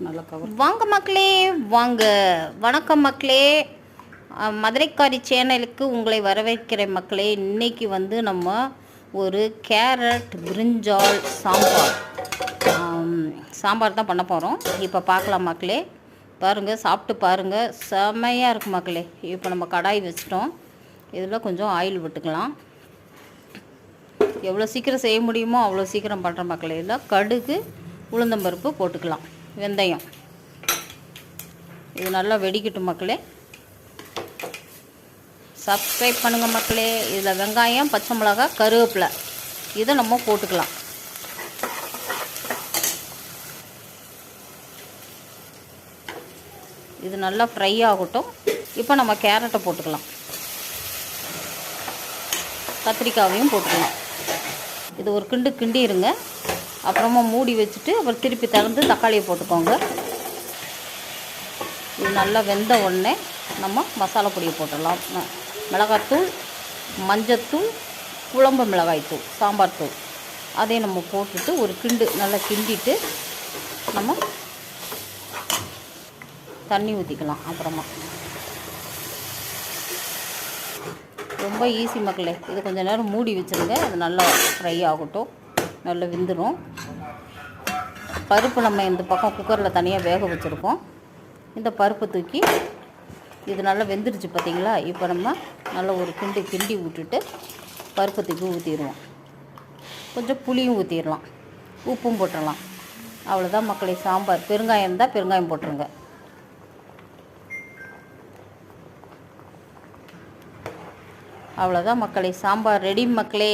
நல்லா கவர். வாங்க மக்களே, வாங்க. வணக்கம் மக்களே, மதுரைக்காரி சேனலுக்கு உங்களை வரவேற்கிறேன் மக்களே. இன்றைக்கி வந்து நம்ம ஒரு கேரட் பிரிஞ்சால் சாம்பார் தான் பண்ண போகிறோம். இப்போ பார்க்கலாம் மக்களே. பாருங்கள், சாப்பிட்டு பாருங்கள், செமையாக இருக்குது மக்களே. இப்போ நம்ம கடாய் வச்சிட்டோம். இதில் கொஞ்சம் ஆயில் விட்டுக்கலாம். எவ்வளோ சீக்கிரம் செய்ய முடியுமோ அவ்வளோ சீக்கிரம் பண்ணுற மக்களே. இல்லை கடுகு, உளுந்தம்பருப்பு போட்டுக்கலாம், வெந்தயம். இது நல்லா வெடிக்கட்டும் மக்களே. சப்ஸ்கிரைப் பண்ணுங்கள் மக்களே. இதில் வெங்காயம், பச்சை மிளகாய், கருவேப்பிலை இதை நம்ம போட்டுக்கலாம். இது நல்லா ஃப்ரை ஆகட்டும். இப்போ நம்ம கேரட்டை போட்டுக்கலாம், கத்திரிக்காயையும் போட்டுக்கலாம். இது ஒரு கிண்டு கிண்டிடுங்க. அப்புறமா மூடி வச்சுட்டு அப்புறம் திருப்பி திறந்து தக்காளியை போட்டுக்கோங்க. இது நல்லா வெந்த உடனே நம்ம மசாலா பொடியை போட்டுடலாம். மிளகாத்தூள், மஞ்சத்தூள், குழம்பு மிளகாய்த்தூள், சாம்பார் தூள் அதையும் நம்ம போட்டுட்டு ஒரு கிண்டு நல்லா கிண்டிட்டு நம்ம தண்ணி ஊற்றிக்கலாம். அப்புறமா ரொம்ப ஈஸி மக்களே. இது கொஞ்சம் நேரம் மூடி வச்சுருங்க. அது நல்லா ஃப்ரை ஆகட்டும், நல்லா வெந்துடும். பருப்பு நம்ம இந்த பக்கம் குக்கரில் தனியாக வேக வச்சுருக்கோம். இந்த பருப்பை தூக்கி இது நல்லா வெந்துருச்சு பார்த்திங்களா. இப்போ நம்ம நல்லா ஒரு கிண்டி விட்டுட்டு பருப்பை தூக்கி ஊற்றிடுவோம். கொஞ்சம் புளியும் ஊற்றிடலாம், உப்பும் போட்டுடலாம். அவ்வளோதான் மக்களே சாம்பார். பெருங்காயம் இருந்தால் பெருங்காயம் போட்டுருங்க. அவ்வளோதான் மக்களே, சாம்பார் ரெடி மக்களே.